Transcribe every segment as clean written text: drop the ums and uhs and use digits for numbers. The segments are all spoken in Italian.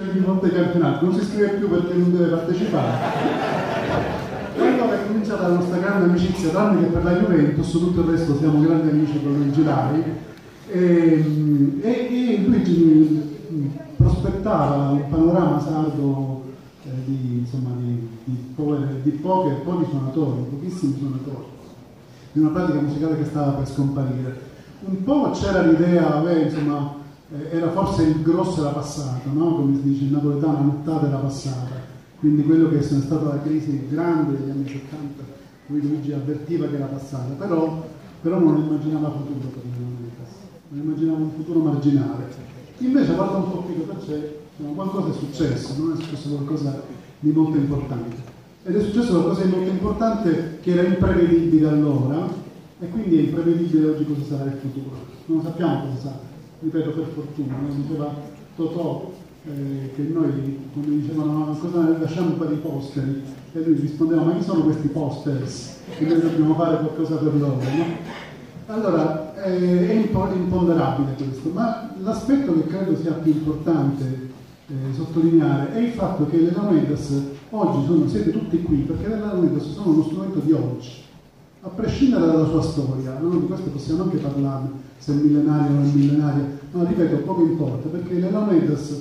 di fronte ai campionati, non si iscrive più perché non deve partecipare. E allora è cominciata la nostra grande amicizia, tranne che per la Juventus, tutto il resto siamo grandi amici con lui Girai. E lui prospettava un panorama sardo di pochi suonatori, pochissimi suonatori, di una pratica musicale che stava per scomparire. Un po' c'era l'idea, era forse il grosso era passato, no? Come si dice in napoletano, la nottata era passata, quindi quello che è stata la crisi grande degli anni 70, Luigi avvertiva che era passata, però non immaginava futuro per non immaginava un futuro marginale. Invece guarda un po' qui cosa c'è, qualcosa è successo, non è successo qualcosa di molto importante. Ed è successo qualcosa di molto importante che era imprevedibile allora, e quindi è imprevedibile oggi cosa sarà il futuro. Non sappiamo cosa sarà, ripeto, per fortuna. Diceva Totò che noi, quando dicevano cosa lasciamo per i posteri, e lui rispondeva: ma chi sono questi posters? Che noi dobbiamo fare qualcosa per loro, no? Allora, è imponderabile questo, ma l'aspetto che credo sia più importante sottolineare è il fatto che le Lamedas oggi siete tutti qui perché le Lamedas sono uno strumento di oggi, a prescindere dalla sua storia. Noi di questo possiamo anche parlarne, se è millenaria o non è millenaria, ma ripeto, poco importa, perché le Lamedas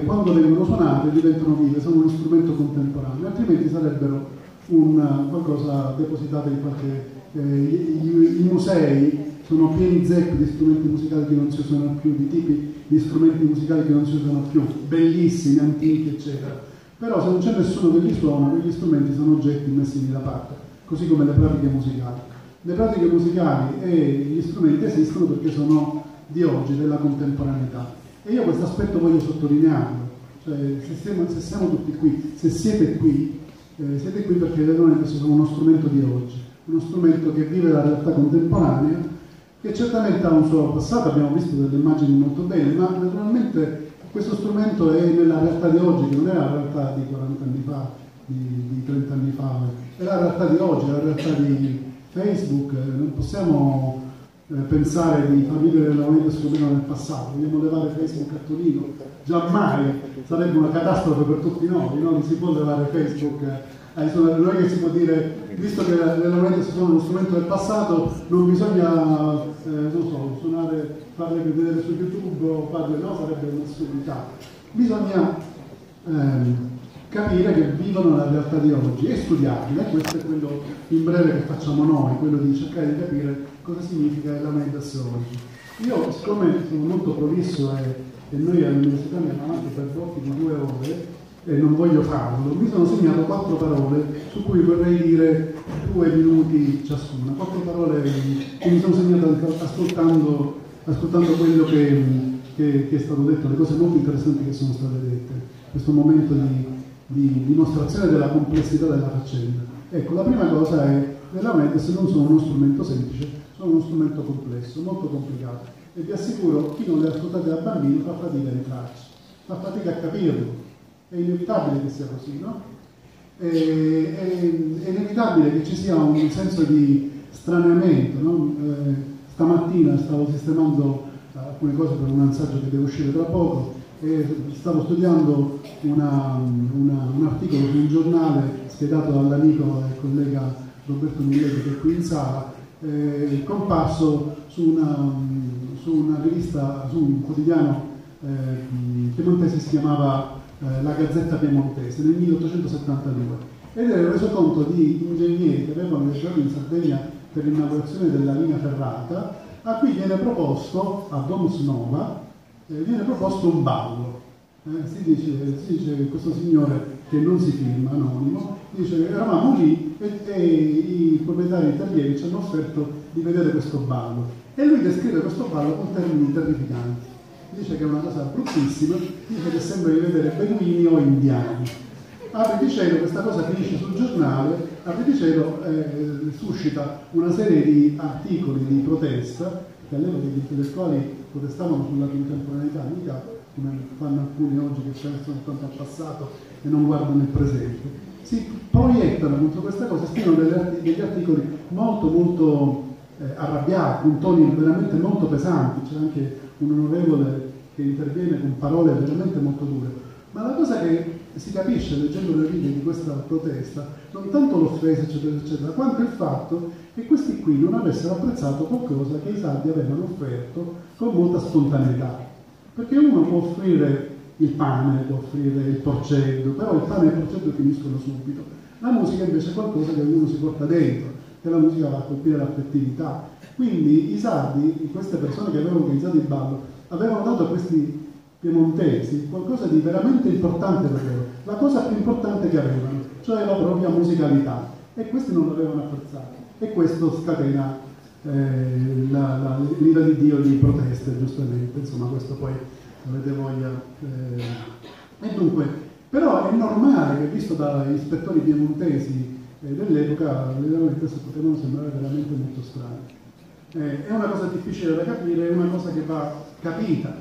quando vengono suonate diventano vive, sono uno strumento contemporaneo, altrimenti sarebbero qualcosa depositato in qualche... I musei sono pieni zeppi di strumenti musicali che non si usano più, di tipi di strumenti musicali che non si usano più, bellissimi, antichi, eccetera. Però se non c'è nessuno che li suona, quegli strumenti sono oggetti messi da parte, così come le pratiche musicali. Le pratiche musicali e gli strumenti esistono perché sono di oggi, della contemporaneità. E io questo aspetto voglio sottolinearlo, cioè se siamo tutti qui, se siete qui perché le donne sono uno strumento di oggi, uno strumento che vive la realtà contemporanea, che certamente ha un suo passato, abbiamo visto delle immagini molto belle, ma naturalmente questo strumento è nella realtà di oggi, che non è la realtà di 40 anni fa, di 30 anni fa, è la realtà di oggi, è la realtà di Facebook. Non possiamo pensare di far vivere la moneta solo nel passato, vogliamo levare Facebook a Torino, giammai, sarebbe una catastrofe per tutti noi, non si può levare Facebook. Non è che si può dire, visto che le monete sono uno strumento del passato, non bisogna suonare, farle vedere su YouTube o farle, no, sarebbe un'assurdità. Bisogna capire che vivono la realtà di oggi e studiarle. Questo è quello in breve che facciamo noi, quello di cercare di capire cosa significa la Mendes oggi. Io, siccome sono molto prolisso e noi all'università andiamo avanti per blocchi di 2 ore, e non voglio farlo, mi sono segnato 4 parole su cui vorrei dire 2 minuti ciascuna, 4 parole che mi sono segnato ascoltando quello che è stato detto, le cose molto interessanti che sono state dette, questo momento di dimostrazione della complessità della faccenda. Ecco, la prima cosa è che le Mendes non sono uno strumento semplice, sono uno strumento complesso, molto complicato, e vi assicuro, chi non le ha ascoltate da bambino fa fatica a entrarci, fa fatica a capirlo. È inevitabile che sia così, no? È inevitabile che ci sia un senso di straniamento, no? Stamattina stavo sistemando alcune cose per un assaggio che deve uscire tra poco e stavo studiando un articolo su un giornale schedato dall'amico e collega Roberto Miglesi, che è qui in sala, comparso su una rivista, su un quotidiano piemontese, si chiamava La Gazzetta Piemontese, nel 1872, ed era reso conto di ingegneri che avevano viaggiato in Sardegna per l'inaugurazione della linea ferrata, a cui viene proposto, a Domus Nova, viene proposto un ballo. Si dice questo signore, che non si firma, anonimo, dice: eravamo lì e i proprietari italiani ci hanno offerto di vedere questo ballo, e lui descrive questo ballo con termini terrificanti. Dice che è una cosa bruttissima, dice che sembra di vedere beduini o indiani. Apri di cielo, questa cosa finisce sul giornale, apri di cielo suscita una serie di articoli di protesta, che all'epoca gli intellettuali protestavano sulla contemporaneità, mica come fanno alcuni oggi che pensano tanto al passato e non guardano il presente. Si proiettano contro questa cosa, scrivono degli articoli molto molto arrabbiati, con toni veramente molto pesanti. C'è anche un onorevole che interviene con parole veramente molto dure, ma la cosa che si capisce leggendo le righe di questa protesta, non tanto l'offesa eccetera eccetera, quanto il fatto che questi qui non avessero apprezzato qualcosa che i sardi avevano offerto con molta spontaneità, perché uno può offrire il pane, può offrire il porcello, però il pane e il porcello finiscono subito. La musica invece è qualcosa che ognuno si porta dentro, che la musica va a colpire l'affettività. Quindi i sardi, queste persone che avevano organizzato il ballo, avevano dato a questi piemontesi qualcosa di veramente importante per loro, la cosa più importante che avevano, cioè la propria musicalità, e questi non l'avevano apprezzato, e questo scatena l'ira di Dio di proteste, giustamente, insomma questo poi avete voglia. E dunque, però è normale che, visto dagli ispettori piemontesi dell'epoca, le loro teste potevano sembrare veramente molto strane. È una cosa difficile da capire, è una cosa che va capita,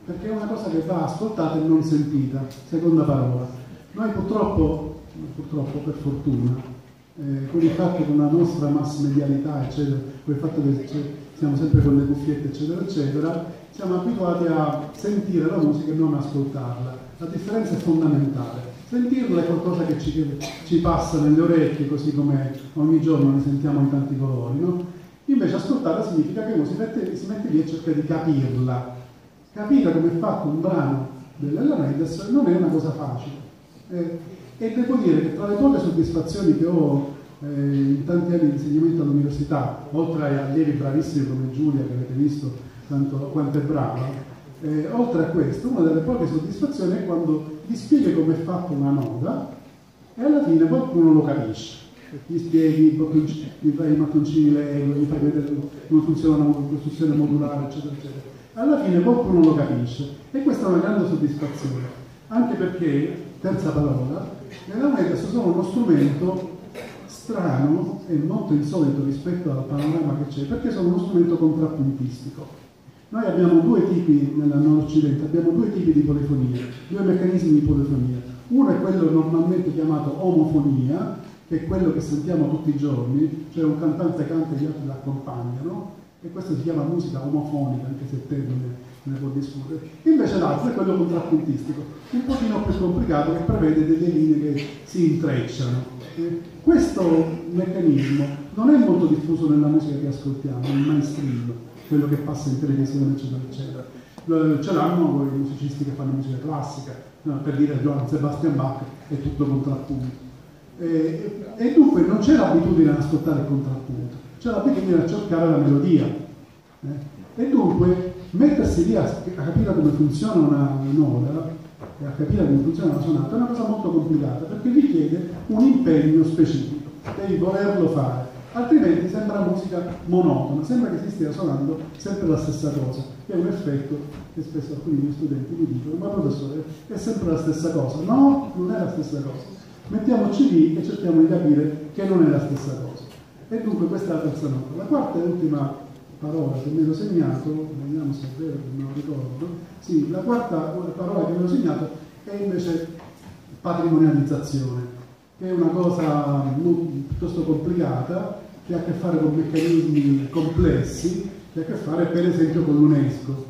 perché è una cosa che va ascoltata e non sentita. Seconda parola, noi purtroppo per fortuna, con il fatto che la nostra mass medialità eccetera, con il fatto che siamo sempre con le cuffiette eccetera eccetera, siamo abituati a sentire la musica e non ascoltarla. La differenza è fondamentale. Sentirla è qualcosa che ci passa nelle orecchie, così come ogni giorno ne sentiamo in tanti colori, no? Invece ascoltarla significa che uno si mette lì e cerca di capirla. Capire come è fatto un brano dell'Ella Mendes non è una cosa facile. E devo dire che tra le poche soddisfazioni che ho in tanti anni di insegnamento all'università, oltre ai allievi bravissimi come Giulia, che avete visto quanto è brava, oltre a questo, una delle poche soddisfazioni è quando gli spieghi come è fatta una nota e alla fine qualcuno lo capisce. Gli spieghi, gli fai i mattoncini Lego, gli fai vedere come funziona una costruzione modulare, eccetera, eccetera. Alla fine qualcuno lo capisce e questa è una grande soddisfazione, anche perché, terza parola, le launette sono uno strumento strano e molto insolito rispetto al panorama che c'è, perché sono uno strumento contrappuntistico. Noi abbiamo due tipi nell'Occidente, abbiamo due tipi di polifonia, due meccanismi di polifonia. Uno è quello normalmente chiamato omofonia, che è quello che sentiamo tutti i giorni, cioè un cantante canta e gli altri l'accompagnano, e questo si chiama musica omofonica, anche se te non ne può discutere. Invece l'altro è quello contrappuntistico, un pochino più complicato, che prevede delle linee che si intrecciano. Questo meccanismo non è molto diffuso nella musica che ascoltiamo, nel mainstream, quello che passa in televisione, eccetera, eccetera. Ce l'hanno i musicisti che fanno musica classica, per dire Johann Sebastian Bach è tutto contrappunto. E dunque non c'è l'abitudine ad ascoltare il contrappunto, c'è l'abitudine a cercare la melodia. E dunque mettersi lì a capire come funziona una nota e a capire come funziona una sonata è una cosa molto complicata, perché richiede un impegno specifico, devi volerlo fare, altrimenti sembra musica monotona, sembra che si stia suonando sempre la stessa cosa, che è un effetto che spesso alcuni miei studenti mi dicono: ma professore, è sempre la stessa cosa. No, non è la stessa cosa. Mettiamoci lì e cerchiamo di capire che non è la stessa cosa. E dunque questa è la terza nota. La quarta e ultima parola che mi ero segnato, vediamo se è vero che me lo ricordo, sì, la quarta parola che mi ero segnato è invece patrimonializzazione, che è una cosa piuttosto complicata, che ha a che fare con meccanismi complessi, che ha a che fare per esempio con l'UNESCO.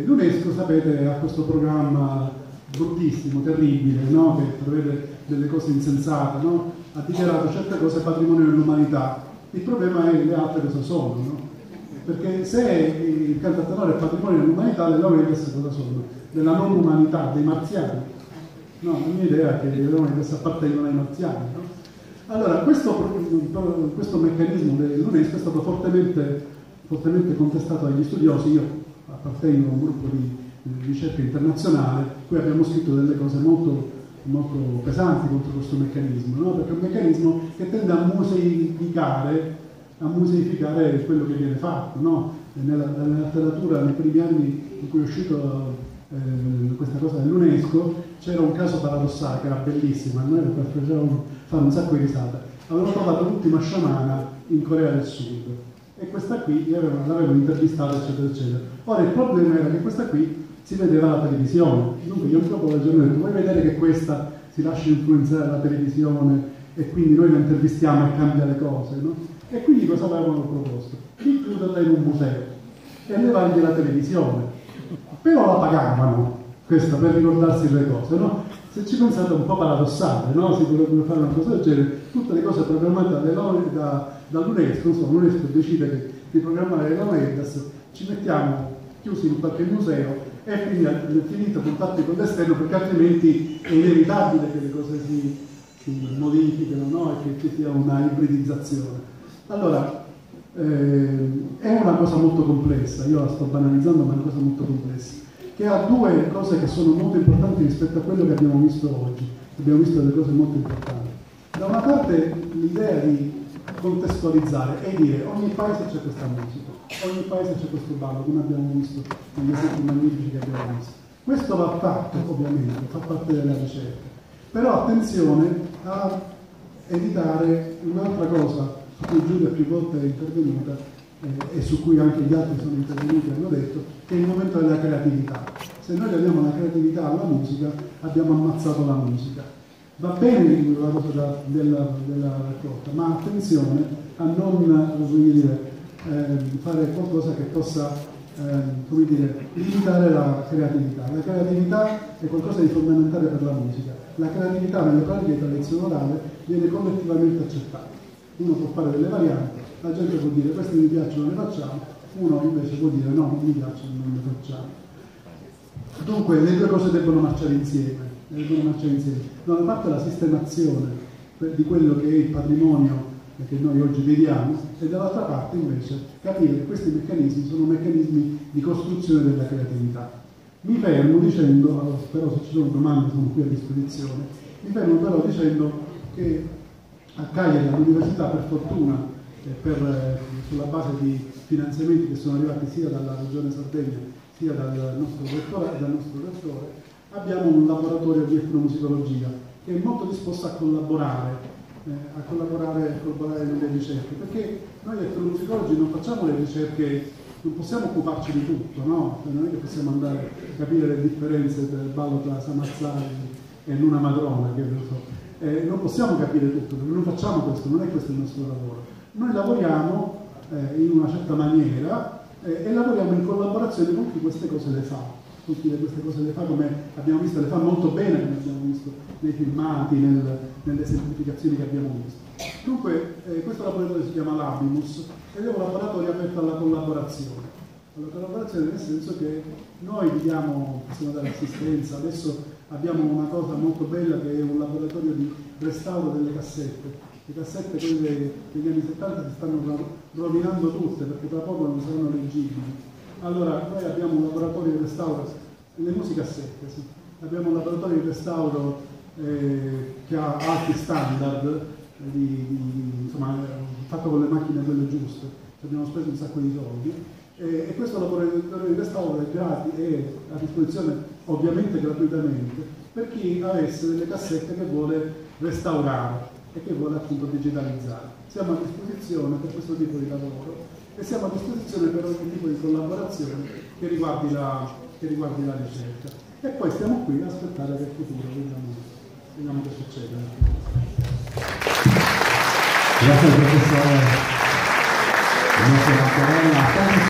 L'UNESCO, sapete, ha questo programma bruttissimo, terribile, no? Che prevede delle cose insensate, no? Ha dichiarato certe cose patrimonio dell'umanità. Il problema è le altre cosa sono, no? Perché se il cantatenore è patrimonio dell'umanità, le laureate cosa sono? Della non umanità, dei marziani. No, la mia idea è che le laureate appartengono ai marziani, no? Allora, questo meccanismo dell'UNESCO è stato fortemente contestato dagli studiosi. Io appartengo a un gruppo di ricerca internazionale, qui abbiamo scritto delle cose molto pesanti contro questo meccanismo, no? Perché è un meccanismo che tende a museificare quello che viene fatto, no? Nella letteratura, nei primi anni in cui è uscito questa cosa dell'UNESCO, c'era un caso paradossale che era bellissimo, a noi facevamo fare un sacco di risate. Avevano trovato l'ultima sciamana in Corea del Sud e questa qui l'avevano intervistata, eccetera, eccetera. Ora il problema era che questa qui si vedeva alla televisione, dunque io dopo la giornata vuoi vedere che questa si lascia influenzare dalla televisione e quindi noi la intervistiamo e cambia le cose, no? E quindi cosa avevano proposto? Di chiuderla in un museo e levargli la televisione. però la pagavano questa per ricordarsi le cose, no? Se ci pensate è un po' paradossale, no? Si dovrebbe fare una cosa del genere, tutte le cose programmate dall'UNESCO, insomma l'UNESCO decide di programmare le Laomedas, ci mettiamo chiusi in qualche museo e finito contatti con l'esterno, perché altrimenti è inevitabile che le cose si modifichino, no? E che ci sia una ibridizzazione. Allora, è una cosa molto complessa, io la sto banalizzando, ma è una cosa molto complessa, che ha due cose che sono molto importanti rispetto a quello che abbiamo visto oggi. Abbiamo visto delle cose molto importanti. Da una parte l'idea di contestualizzare e dire ogni paese c'è questa musica, ogni paese c'è questo ballo, come abbiamo visto negli esempi magnifici che abbiamo visto. Questo va fatto, ovviamente, fa parte della ricerca. Però attenzione a evitare un'altra cosa su cui Giulia più volte è intervenuta e su cui anche gli altri sono intervenuti e hanno detto, che è il momento della creatività. Se noi togliamo la creatività alla musica, abbiamo ammazzato la musica. Va bene la cosa della raccolta, ma attenzione a non fare qualcosa che possa limitare la creatività. La creatività è qualcosa di fondamentale per la musica. La creatività nelle pratiche tradizionali orale viene collettivamente accettata. Uno può fare delle varianti, la gente può dire queste mi piacciono, le facciamo, uno invece può dire no, non mi piacciono, non le facciamo. Dunque le due cose debbono marciare insieme. Da una parte la sistemazione di quello che è il patrimonio che noi oggi vediamo e dall'altra parte invece capire che questi meccanismi sono meccanismi di costruzione della creatività. Mi fermo dicendo, però se ci sono domande sono qui a disposizione, mi fermo però dicendo che a Cagliari all'università per fortuna sulla base di finanziamenti che sono arrivati sia dalla Regione Sardegna sia dal nostro rettore, abbiamo un laboratorio di etnomusicologia che è molto disposto a collaborare nelle ricerche, perché noi etnomusicologi non facciamo le ricerche, non possiamo occuparci di tutto, no? Non è che possiamo andare a capire le differenze del ballo tra Samazzari e Luna Madrona, che non so. Non possiamo capire tutto, perché non facciamo questo, non è questo il nostro lavoro. Noi lavoriamo in una certa maniera e lavoriamo in collaborazione con chi queste cose le fa. Tutte queste cose le fa, come abbiamo visto, le fa molto bene, come abbiamo visto nei filmati, nelle semplificazioni che abbiamo visto. Dunque, questo laboratorio si chiama Labimus ed è un laboratorio aperto alla collaborazione. Alla collaborazione nel senso che noi possiamo dare assistenza, adesso abbiamo una cosa molto bella che è un laboratorio di restauro delle cassette. Le cassette, quelle degli anni 70, si stanno rovinando tutte perché tra poco non saranno leggibili. Allora, noi abbiamo un laboratorio di restauro, le musicassette, sì. Abbiamo un laboratorio di restauro che ha alti standard, insomma, fatto con le macchine quelle giuste, abbiamo speso un sacco di soldi, e questo laboratorio di restauro è a disposizione ovviamente gratuitamente per chi avesse delle cassette che vuole restaurare e che vuole appunto digitalizzare. Siamo a disposizione per questo tipo di lavoro e siamo a disposizione per ogni tipo di collaborazione che riguardi la ricerca. E poi stiamo qui a aspettare che il futuro, vediamo che succede. Grazie al professore Mattarella.